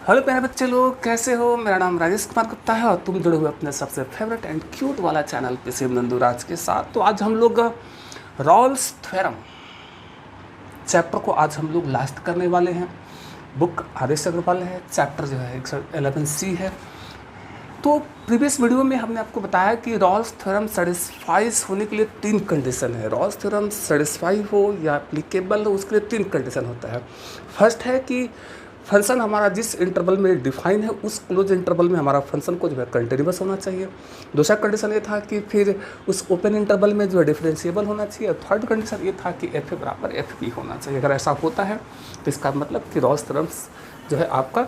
Hello प्यारे बच्चे लोग, कैसे हो। मेरा नाम राजेश कुमार गुप्ता है और तुम जुड़े हुए अपने सबसे फेवरेट एंड क्यूट वाला चैनल पीसीएम नंदूराज के साथ। तो आज हम लोग रॉल्स थ्योरम चैप्टर को आज हम लोग लास्ट करने वाले हैं। बुक आदेश अग्रवाल है, चैप्टर जो है 11C है। तो प्रीवियस वीडियो में हमने आपको बताया कि रॉल्स थ्योरम सेटिस्फाइज होने के लिए 3 कंडीशन है। रॉल्स थ्योरम सेटिस्फाई हो या एप्लीकेबल हो, उसके लिए 3 कंडीशन होता है। फर्स्ट है कि फंक्शन हमारा जिस इंटरवल में डिफाइन है उस क्लोज इंटरवल में हमारा फंक्शन को जो है कंटिन्यूअस होना चाहिए। दूसरा कंडीशन ये था कि फिर उस ओपन इंटरवल में जो है डिफरेंशिएबल होना चाहिए। और थर्ड कंडीशन ये था कि एफ ए बराबर एफ बी होना चाहिए। अगर ऐसा होता है तो इसका मतलब कि रॉल्स थ्योरम जो है आपका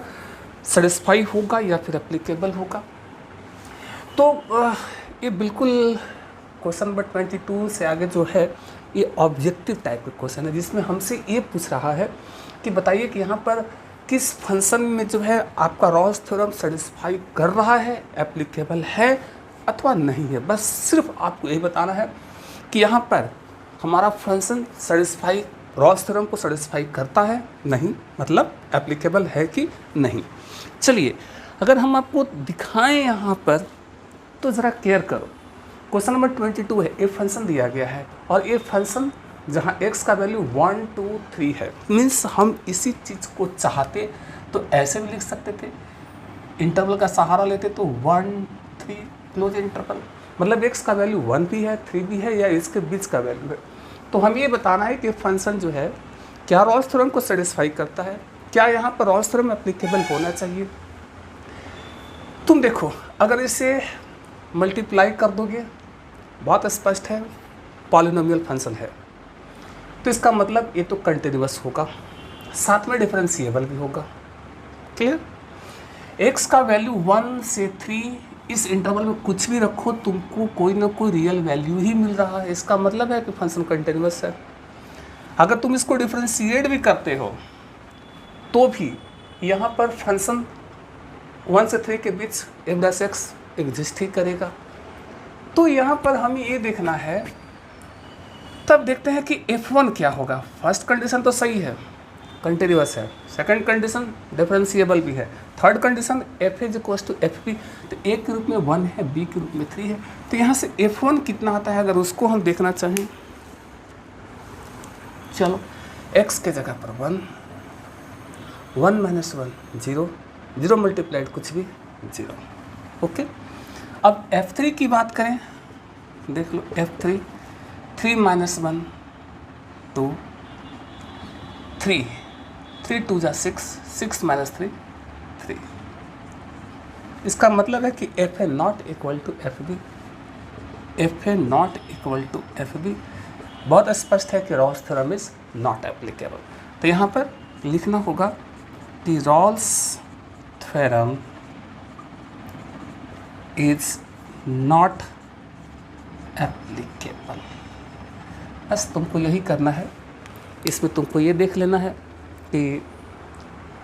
सेटिस्फाई होगा या फिर एप्लीकेबल होगा। तो ये बिल्कुल क्वेश्चन नंबर 22 से आगे जो है ये ऑब्जेक्टिव टाइप का क्वेश्चन है, जिसमें हमसे ये पूछ रहा है कि बताइए कि यहाँ पर किस फंक्शन में जो है आपका रॉल्स थ्योरम सेटिस्फाई कर रहा है, एप्लीकेबल है अथवा नहीं है। बस सिर्फ आपको यही बताना है कि यहाँ पर हमारा फंक्शन सेटिस्फाई रॉल्स थ्योरम को सेटिस्फाई करता है नहीं, मतलब एप्लीकेबल है कि नहीं। चलिए अगर हम आपको दिखाएं यहाँ पर तो ज़रा केयर करो। क्वेश्चन नंबर 22 है, एक फंक्शन दिया गया है और ये फंक्शन जहाँ x का वैल्यू 1, 2, 3 है। मीन्स हम इसी चीज़ को चाहते तो ऐसे भी लिख सकते थे, इंटरवल का सहारा लेते तो 1, 3 क्लोज इंटरवल, मतलब x का वैल्यू 1 भी है 3 भी है या इसके बीच का वैल्यू है। तो हम ये बताना है कि फंक्शन जो है क्या रॉल्स थ्योरम को सेटिस्फाई करता है, क्या यहाँ पर रॉल्स थ्योरम एप्लीकेबल होना चाहिए। तुम देखो अगर इसे मल्टीप्लाई कर दोगे, बहुत स्पष्ट है पॉलिनोमियल फंक्शन है, तो इसका मतलब ये तो कंटिन्यूअस होगा, साथ में डिफरेंशिएबल भी होगा। क्लियर। x का वैल्यू 1 से 3 इस इंटरवल में कुछ भी रखो तुमको कोई ना कोई रियल वैल्यू ही मिल रहा है। इसका मतलब है कि फंक्शन कंटिन्यूअस है। अगर तुम इसको डिफरेंशिएट भी करते हो तो भी यहाँ पर फंक्शन 1 से 3 के बीच f' एग्जिस्ट ही करेगा। तो यहाँ पर हमें ये देखना है, तब देखते हैं कि f1 क्या होगा। फर्स्ट कंडीशन तो सही है, कंटिन्यूअस है। सेकंड कंडीशन डिफरेंशिएबल भी है। Third condition f is equal to f b, तो a के रूप में 1 है, b के रूप में 3 है। तो यहाँ से f1 कितना आता है अगर उसको हम देखना चाहें, चलो x के जगह पर 1, 1 माइनस 1 0, 0 मल्टीप्लाइड कुछ भी 0। ओके। अब f3 की बात करें, देख लो f3 3 माइनस 1 2, 3 3 2 जा 6, 6 माइनस 3 3। इसका मतलब है कि f a not equal to f b, f a not equal to f b. बहुत स्पष्ट है कि Rolle's theorem is not applicable. तो यहाँ पर लिखना होगा कि Rolle's theorem is not applicable. बस तुमको यही करना है। इसमें तुमको ये देख लेना है कि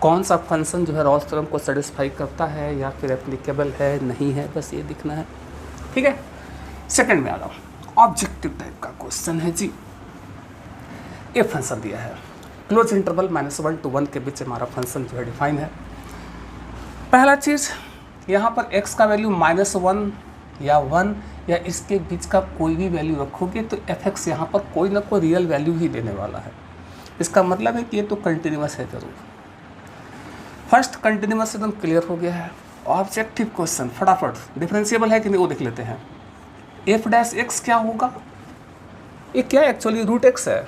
कौन सा फंक्शन जो है रॉल्स थ्योरम को सेटिस्फाई करता है या फिर एप्लीकेबल है नहीं है, बस ये दिखना है। ठीक है। सेकंड में आ जाओ, ऑब्जेक्टिव टाइप का क्वेश्चन है जी। ये फंक्शन दिया है, क्लोज इंटरवल -1 to 1 के बीच हमारा फंक्शन जो है डिफाइन है। पहला चीज़ यहाँ पर x का वैल्यू -1 या 1 या इसके बीच का कोई भी वैल्यू रखोगे तो f(x) यहाँ पर कोई ना कोई रियल वैल्यू ही देने वाला है। इसका मतलब है कि ये तो कंटिन्यूअस है जरूर। फर्स्ट कंटिन्यूअस एकदम क्लियर हो गया है। ऑब्जेक्टिव क्वेश्चन फटाफट, डिफरेंशिएबल है कि नहीं वो देख लेते हैं। f' क्या होगा, ये क्या एक्चुअली रूट x है,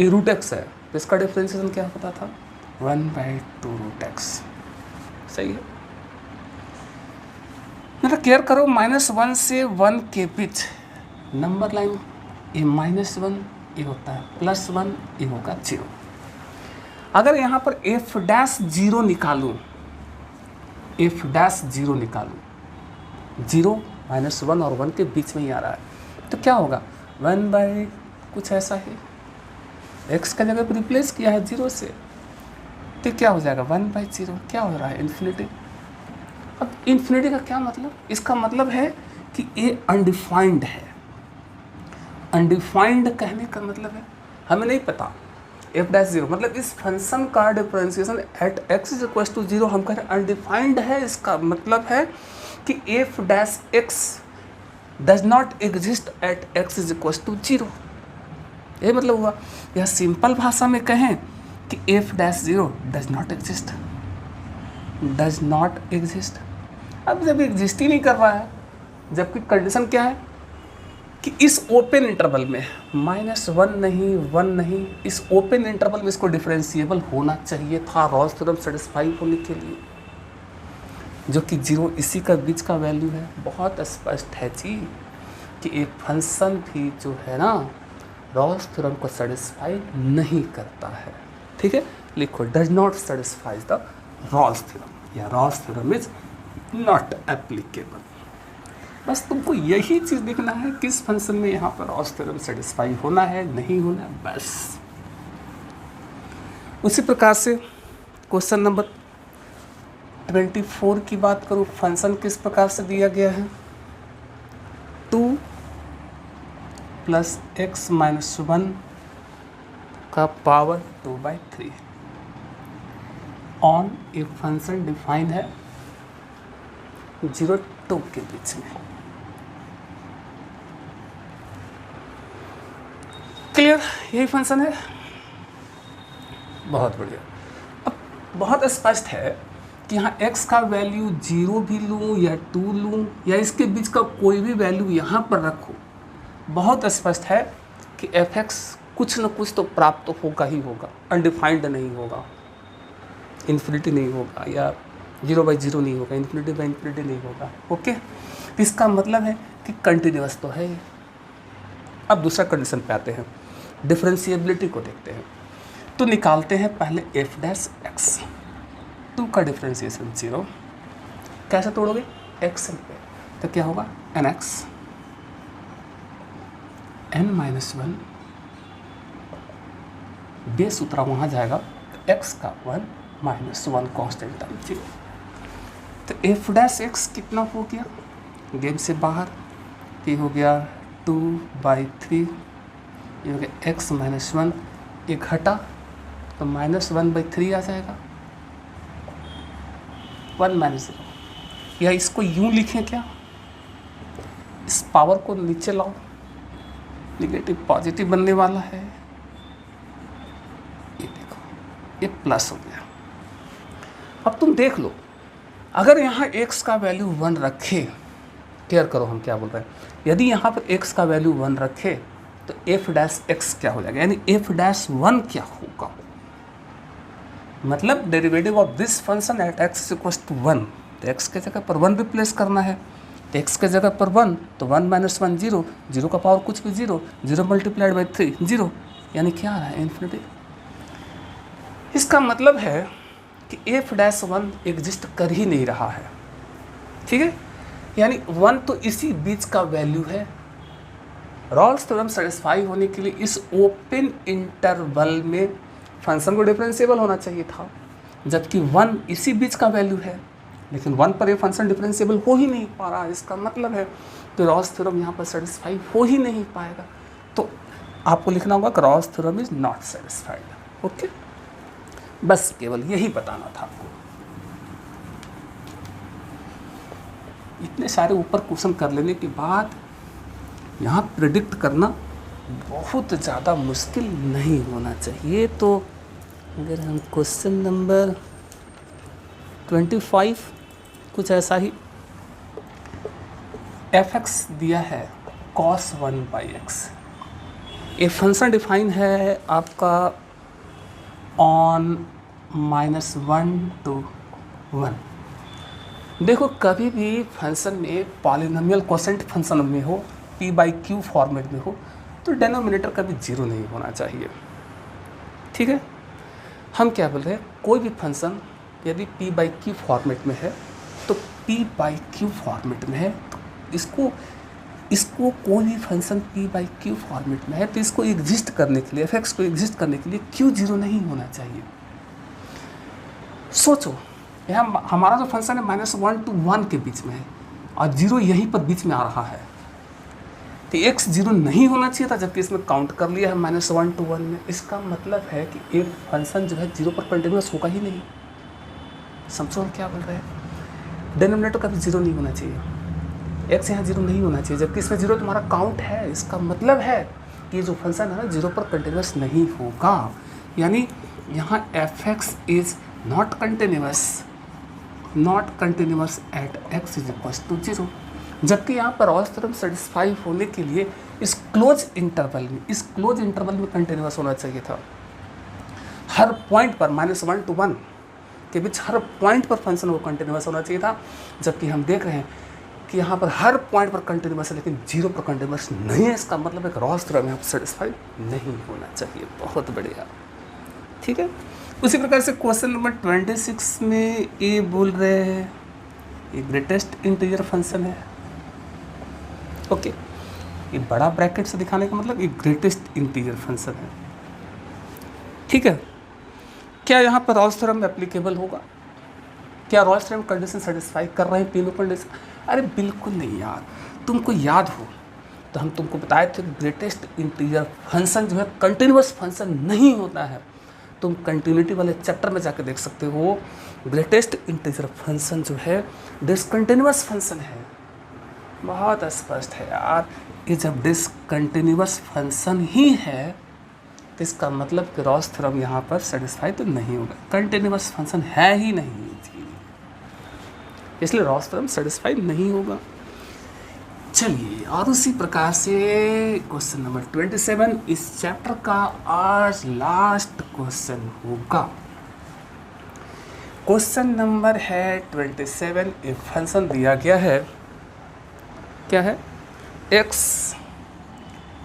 ये रूट x है, तो इसका डिफरेंशिएशन क्या होता था 1/2 रूट x। सही है। मतलब केयर करो, -1 से 1 के बीच नंबर लाइन ये -1 ये होता है, +1 ये होगा 0। अगर यहाँ पर f' 0 निकालूँ, f' 0 निकालूँ, 0 -1 और 1 के बीच में ही आ रहा है, तो क्या होगा 1/ कुछ ऐसा है। x का जगह पर रिप्लेस किया है 0 से, तो क्या हो जाएगा 1/0। क्या हो रहा है इन्फिनिटी। अब इन्फिनिटी का क्या मतलब, इसका मतलब है कि ये अनडिफाइंड है। अनडिफाइंड कहने का मतलब है हमें नहीं पता एफ डैश जीरो, मतलब इस फंक्शन का differentiation at x is equal to zero हम कह रहे हैं अनडिफाइंड है। इसका मतलब है कि f dash x does not exist at x is equal to zero. ये मतलब हुआ, यह सिंपल भाषा में कहें कि f dash zero does not exist, does not exist. अब जब एग्जिस्ट ही नहीं कर रहा है, जबकि कंडीशन क्या है कि इस ओपन इंटरवल में -1 नहीं 1 नहीं, इस ओपन इंटरवल में इसको डिफरेंशिएबल होना चाहिए था रॉल्स थ्योरम सेटिस्फाई होने के लिए, जो कि जीरो इसी का बीच का वैल्यू है। बहुत स्पष्ट है जी कि एक फंक्शन भी जो है ना रॉल्स थ्योरम को सेटिस्फाई नहीं करता है। ठीक है, लिखो does not satisfy the Rolle's theorem, या Rolle's theorem is not applicable. बस तुमको यही चीज़ देखना है किस फंक्शन में यहाँ पर रॉल्स थ्योरम सेटिस्फाई होना है नहीं होना है, बस। उसी प्रकार से क्वेश्चन नंबर 24 की बात करूँ, फंक्शन किस प्रकार से दिया गया है, 2 + x - 1 का power 2/3 on a function define है 0 2 के बीच में। क्लियर, यही फंक्शन है। बहुत बढ़िया। अब बहुत स्पष्ट है कि यहाँ x का वैल्यू 0 भी लूँ या 2 लूँ या इसके बीच का कोई भी वैल्यू यहाँ पर रखूँ, बहुत स्पष्ट है कि f(x) कुछ न कुछ तो प्राप्त तो होगा ही होगा, अनडिफाइंड नहीं होगा, इन्फिनिटी नहीं होगा, या 0/0 नहीं होगा, इन्फिनिटी नहीं होगा। ओके, इसका मतलब है कि कंटिन्यूअस तो है। अब दूसरा कंडीशन पे आते हैं, डिफरेंशिएबिलिटी को देखते हैं। तो निकालते हैं पहले एफ डैश एक्स, 2 का डिफरेंशिएशन 0, कैसे तोड़ोगे, एक्स पे, तो क्या होगा nx n-1 बेस उतरा वहाँ जाएगा x का 1 - 1 कॉन्स्टेंट टाइम 0। तो एफ डैश एक्स कितना हो गया, गेम से बाहर, ये हो गया 2/3, ये हो गया x - 1, एक घटा तो -1/3 आ जाएगा, 1 - 0। या इसको यूँ लिखें क्या, इस पावर को नीचे लाओ, निगेटिव पॉजिटिव बनने वाला है, ये देखो ये प्लस हो गया। अब तुम देख लो, अगर यहाँ x का वैल्यू 1 रखे, केयर करो हम क्या बोल रहे हैं, यदि यहाँ पर x का वैल्यू 1 रखे तो एफ डैश एक्स क्या हो जाएगा, यानी एफ डैश 1 क्या होगा, मतलब derivative of this function at x = 1, तो x के जगह पर 1 रिप्लेस करना है, तो x के जगह पर 1 तो 1 - 1 0, 0 का पावर कुछ भी 0, 0 × 3 0, यानी क्या आ रहा है, इन्फिनिटी। इसका मतलब है कि एफ डैश 1 एग्जिस्ट कर ही नहीं रहा है। ठीक है, यानी 1 तो इसी बीच का वैल्यू है। रॉल्स थ्योरम सेटिस्फाई होने के लिए इस ओपन इंटरवल में फंक्शन को डिफरेंशिएबल होना चाहिए था, जबकि 1 इसी बीच का वैल्यू है, लेकिन 1 पर ये फंक्शन डिफरेंशिएबल हो ही नहीं पा रहा। इसका मतलब है तो रॉल्स थ्योरम यहाँ पर सेटिस्फाई हो ही नहीं पाएगा। तो आपको लिखना होगा कि Rolle's theorem is not satisfied. Okay, बस केवल यही बताना था आपको। इतने सारे ऊपर क्वेश्चन कर लेने के बाद यहाँ प्रेडिक्ट करना बहुत ज़्यादा मुश्किल नहीं होना चाहिए। तो अगर हम क्वेश्चन नंबर 25 कुछ ऐसा ही, f(x) दिया है cos 1/x, ये फंक्शन डिफाइन है आपका ऑन -1 to 1। देखो कभी भी फंक्शन में पॉलिनोमियल क्वोशिएंट फंक्शन में हो, p/q फॉर्मेट में हो, तो डिनोमिनेटर कभी 0 नहीं होना चाहिए। ठीक है, हम क्या बोल रहे हैं, कोई भी फंक्शन यदि p/q फॉर्मेट में है तो p/q फॉर्मेट में है, तो इसको कोई भी फंक्शन p/q फॉर्मेट में है तो इसको एग्जिस्ट करने के लिए, f(x) को एग्जिस्ट करने के लिए q 0 नहीं होना चाहिए। सोचो यहाँ हमारा जो फंक्शन है -1 to 1 के बीच में है और 0 यहीं पर बीच में आ रहा है, तो x 0 नहीं होना चाहिए था, जबकि इसमें काउंट कर लिया है -1 to 1 में। इसका मतलब है कि एक फंक्शन जो है 0 पर कंटिन्यूस होगा ही नहीं। समझो हम क्या बोल रहे हैं, डिनोमिनेटर का भी 0 नहीं होना चाहिए, x यहाँ 0 नहीं होना चाहिए, जबकि इसमें 0 तुम्हारा काउंट है। इसका मतलब है कि जो फंक्शन है ना 0 पर कंटिन्यूस नहीं होगा, यानी यहाँ f(x) is not continuous at x is equal to 0। जबकि यहाँ पर रॉल्स थ्योरम सेटिस्फाई होने के लिए इस क्लोज इंटरवल में कंटिन्यूस होना चाहिए था। हर पॉइंट पर -1 to 1 के बीच हर पॉइंट पर फंक्शन वो कंटिन्यूस होना चाहिए था, जबकि हम देख रहे हैं कि यहाँ पर हर पॉइंट पर कंटिन्यूस है लेकिन 0 पर कंटिन्यूस नहीं है। इसका मतलब है कि रॉल्स थ्योरम यहाँ पर सेटिस्फाई नहीं होना चाहिए। बहुत बढ़िया, ठीक है। उसी प्रकार से क्वेश्चन नंबर 26 में ये बोल रहे हैं ये ग्रेटेस्ट इंटीजर फंक्शन है। ओके, ये बड़ा ब्रैकेट से दिखाने का मतलब ये ग्रेटेस्ट इंटीजर फंक्शन है, ठीक है। क्या यहाँ पर रॉल्स थ्योरम एप्लीकेबल होगा? क्या रॉल्स थ्योरम कंडीशन सेटिस्फाई कर रहे हैं तीनों कंडीशन? अरे बिल्कुल नहीं यार। तुमको याद हो तो हम तुमको बताए थे ग्रेटेस्ट इंटीजर फंक्शन जो है कंटिन्यूस फंक्शन नहीं होता है। तुम कंटिन्यूटी वाले चैप्टर में जाकर देख सकते हो, ग्रेटेस्ट इंटीजर फंक्शन जो है डिसकंटिन्यूस फंक्शन है। बहुत स्पष्ट है यार, ये जब डिसकंटिन्यूस फंक्शन ही है तो इसका मतलब कि रॉल्स थ्योरम यहाँ पर सेटिस्फाई तो नहीं होगा, कंटिन्यूस फंक्शन है ही नहीं जी, इसलिए रॉल्स थ्योरम सेटिस्फाई नहीं होगा। चलिए, और उसी प्रकार से क्वेश्चन नंबर 27 इस चैप्टर का आज लास्ट क्वेश्चन होगा। क्वेश्चन नंबर है 27। एक फंक्शन दिया गया है, क्या है? x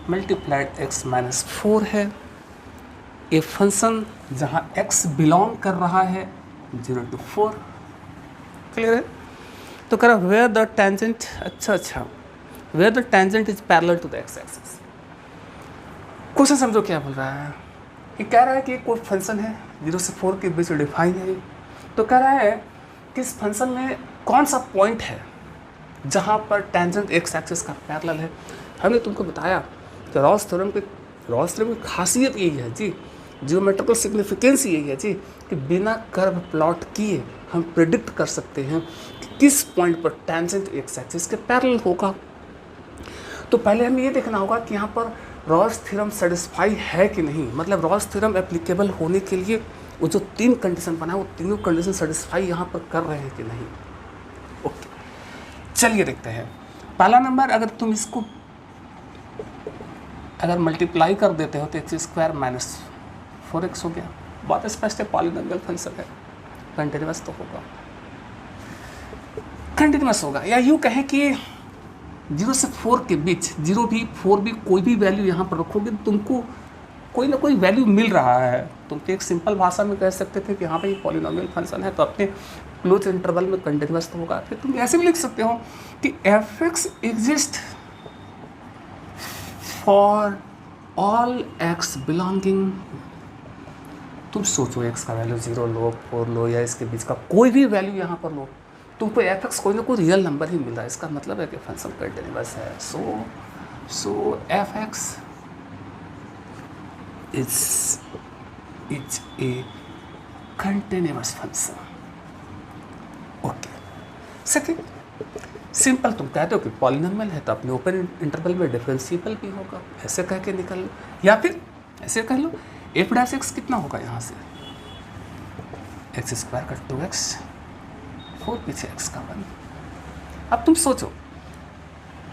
मल्टीप्लाइड x माइनस 4 है। ये फंक्शन जहाँ x बिलोंग कर रहा है 0 to 4। क्लियर है? तो कह रहा वेयर द टेंजेंट, अच्छा where the tangent is parallel to the x axis. Question समझो क्या बोल रहा है। ये कह रहा है कि कोई फंक्शन है 0 से 4 के बीच डिफाइन है। तो कह रहा है कि इस फंक्शन में कौन सा पॉइंट है जहाँ पर टेंजेंट x एक्सिस का पैरेलल है। हमने तुमको बताया कि रॉल्स थ्योरम की खासियत यही है जी, जियोमेट्रिकल सिग्निफिकेंस यही है जी, कि बिना कर्व प्लॉट किए हम प्रेडिक्ट कर सकते हैं कि किस पॉइंट पर टेंजेंट x एक्सिस के पैरेलल होगा। तो पहले हमें ये देखना होगा कि यहाँ पर रॉल्स थ्योरम सेटिस्फाई है कि नहीं, मतलब रॉल्स थ्योरम एप्लीकेबल होने के लिए वो जो 3 कंडीशन बना है वो तीनों कंडीशन सेटिस्फाई यहाँ पर कर रहे हैं कि नहीं। ओके, चलिए देखते हैं। पहला नंबर, अगर तुम इसको अगर मल्टीप्लाई कर देते हो तो x² माइनस 4x हो गया। बहुत स्पष्ट है, पॉलिनोमियल फंक्शन है, कंटिन्यूस तो होगा, कंटिन्यूस होगा। या यूँ कहें कि 0 से 4 के बीच 0 भी 4 भी कोई भी वैल्यू यहाँ पर रखोगे तो तुमको कोई ना कोई वैल्यू मिल रहा है। तुम तो एक सिंपल भाषा में कह सकते थे कि हाँ भाई पॉलिनोमियल फंक्शन है तो अपने क्लोज इंटरवल में कंटिन्यूस तो होगा। फिर तुम ऐसे भी लिख सकते हो कि f(x) exist for all x belonging. तुम सोचो x का वैल्यू 0 लो, 4 लो, या इसके बीच का कोई भी वैल्यू यहाँ पर लो, तुमको f(x) कोई ना कोई रियल नंबर ही मिल रहा है। इसका मतलब है कि फंक्शन कंटिन्यूस है। सो f(x) is a continuous function। Okay, second simple, तुम कहते हो कि पॉलिनोमियल है तो अपने ओपन इंटरवल में डिफरेंशिएबल भी होगा, ऐसे कह के निकल लो। या फिर ऐसे कह लो f(x) कितना होगा यहाँ से x² का 2x, 4 पीछे x का 1। अब तुम सोचो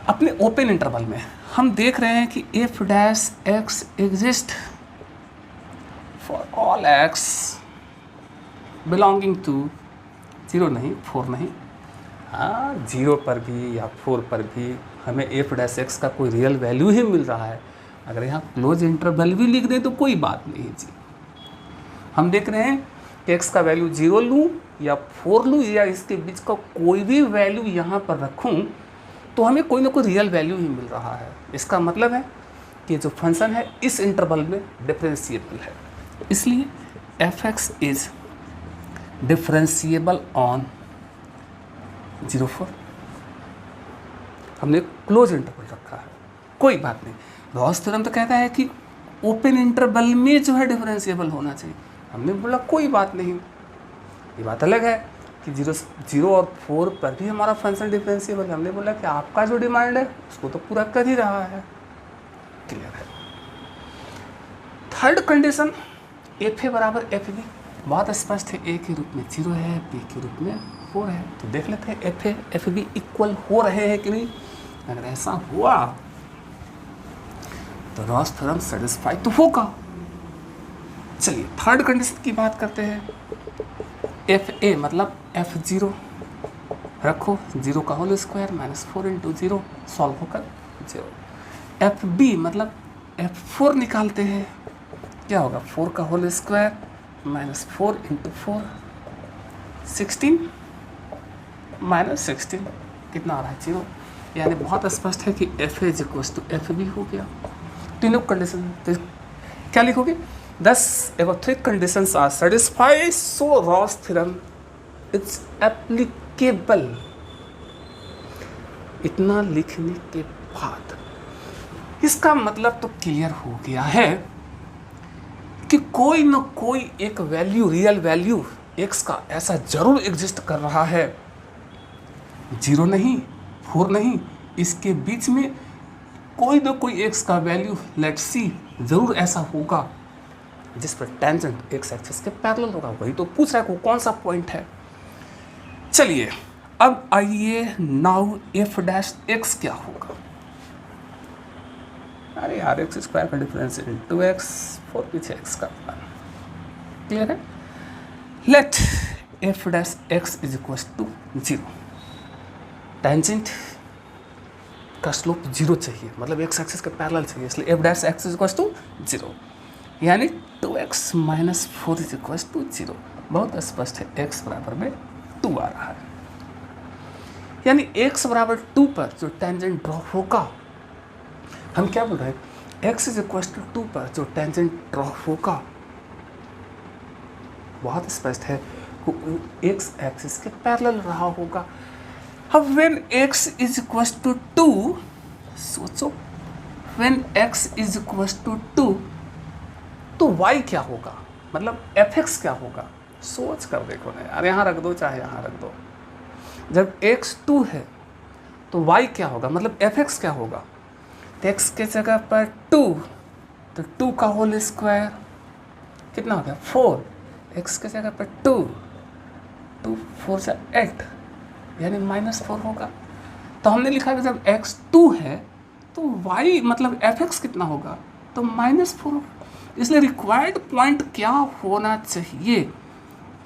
अपने ओपन इंटरवल में हम देख रहे हैं कि f(x) exist for all x belonging to 0 नहीं, 4 नहीं, हाँ 0 पर भी या 4 पर भी हमें f(x) का कोई रियल वैल्यू ही मिल रहा है। अगर यहाँ क्लोज इंटरवल भी लिख दें तो कोई बात नहीं जी। हम देख रहे हैं कि x का वैल्यू 0 लूँ या 4 लूँ या इसके बीच का कोई भी वैल्यू यहाँ पर रखूँ तो हमें कोई ना कोई रियल वैल्यू ही मिल रहा है। इसका मतलब है कि जो फंक्शन है इस इंटरवल में डिफरेंशिएबल है, इसलिए f(x) इज डिफरेंशिएबल ऑन 0, 4। हमने क्लोज इंटरवल रखा है। कोई बात नहीं। रॉल्स थ्योरम तो कहता है कि ओपन इंटरवल में जो है डिफरेंशिएबल होना चाहिए। हमने बोला कोई बात नहीं, ये बात अलग है कि 0 और 4 पर भी हमारा फंक्शन डिफरेंशिएबल है। हमने बोला कि आपका जो डिमांड है उसको तो पूरा कर ही रहा है। क्लियर है। थर्ड कंडीशन एफ ए बराबर एफ बी, बहुत स्पष्ट है। ए के रूप में 0 है, बी के रूप में 4 है। तो देख लेते हैं f a f b equal हो रहे हैं कि नहीं। अगर ऐसा हुआ तो रॉल्स थ्योरम सेटिस्फाई तो होगा। चलिए थर्ड कंडीशन की बात करते हैं। एफ ए मतलब एफ 0 रखो, 0 का whole square minus 4 into 0 solve होकर 0। एफ बी मतलब एफ 4 निकालते हैं, क्या होगा 4 का होल स्क्वायर माइनस 4 इंटू 4 16 माइनस 16 कितना आ रहा है 0। यानी बहुत स्पष्ट है कि f a is equal to f b हो गया। तीनों कंडीशन तो क्या लिखोगे, thus above 3 conditions are satisfied, so Ross theorem is applicable। इतना लिखने के बाद इसका मतलब तो क्लियर हो गया है कि कोई न कोई एक वैल्यू, रियल वैल्यू x का ऐसा जरूर एग्जिस्ट कर रहा है, 0 नहीं 4 नहीं, इसके बीच में कोई न कोई x का वैल्यू लेट्स सी जरूर ऐसा होगा जिस पर टेंजेंट एक्स एक्सिस के पैरेलल होगा। वही तो पूछ रहा है कौन सा पॉइंट है। चलिए अब आइए, नाउ एफ डैश एक्स क्या होगा। अरे यार एक्स स्क्वायर का डिफरेंस 2x 4 पीछे x का। क्लियर है। Let f dash x is equal to 0। Tangent का स्लोप 0 चाहिए, मतलब एक्स एक्सिस के पैरेलल चाहिए, इसलिए f dash x is equal to 0। यानी 2x minus 4 is equal to 0। बहुत स्पष्ट है, x बराबर में 2 आ रहा है। यानी x बराबर 2 पर जो टेंजेंट ड्रॉ होगा, हम क्या बोल रहे हैं, x इज इक्वल टू 2 पर जो टेंजेंट ड्रॉ होगा बहुत स्पष्ट है x एक्सिस के पैरेलल रहा होगा। अब when x is equal to 2, सोचो when x is equal to 2 तो y क्या होगा, मतलब fx क्या होगा। सोच कर देखो ना यार, यहाँ रख दो चाहे यहाँ रख दो। जब x 2 है तो y क्या होगा, मतलब fx क्या होगा। तो x के जगह पर 2, तो 2 का होल स्क्वायर कितना हो गया 4, x के जगह पर 2 2 4 से 8 यानी -4 होगा। तो हमने लिखा कि जब x 2 है तो y मतलब fx कितना होगा, तो -4 होगा। इसलिए रिक्वायर्ड पॉइंट क्या होना चाहिए,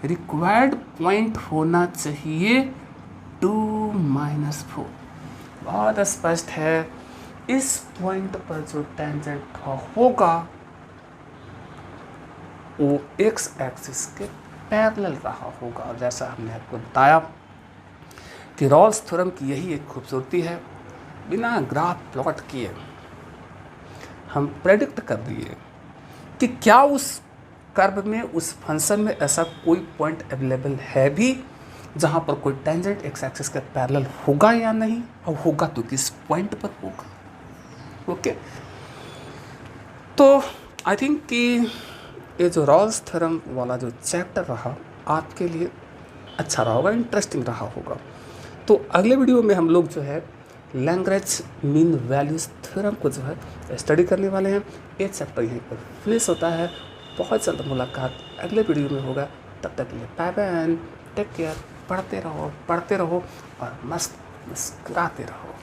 रिक्वायर्ड पॉइंट होना चाहिए 2 - 4। बहुत स्पष्ट है, इस पॉइंट पर जो टेंजेंट होगा वो एक्स एक्सिस के पैरेलल रहा होगा। और जैसा हमने आपको बताया कि रॉल्स थ्योरम की यही एक खूबसूरती है, बिना ग्राफ प्लॉट किए हम प्रेडिक्ट कर दिए कि क्या उस कर्व में, उस फंक्शन में ऐसा कोई पॉइंट अवेलेबल है भी जहाँ पर कोई टेंजेंट एक्स एक्सिस के पैरेलल होगा या नहीं, और होगा तो किस पॉइंट पर होगा। ओके, तो आई थिंक कि ये जो रॉल्स थ्योरम वाला जो चैप्टर रहा आपके लिए अच्छा रहा होगा, इंटरेस्टिंग रहा होगा। तो अगले वीडियो में हम लोग जो है लैग्रेंज मीन वैल्यूज थ्योरम को जो है स्टडी करने वाले हैं। ये चैप्टर यहीं पर फिनिश होता है। बहुत जल्द मुलाकात अगले वीडियो में होगा। तब तक के लिए बाय बाय, टेक केयर। पढ़ते रहो और मस्त मुस्कुराते रहो।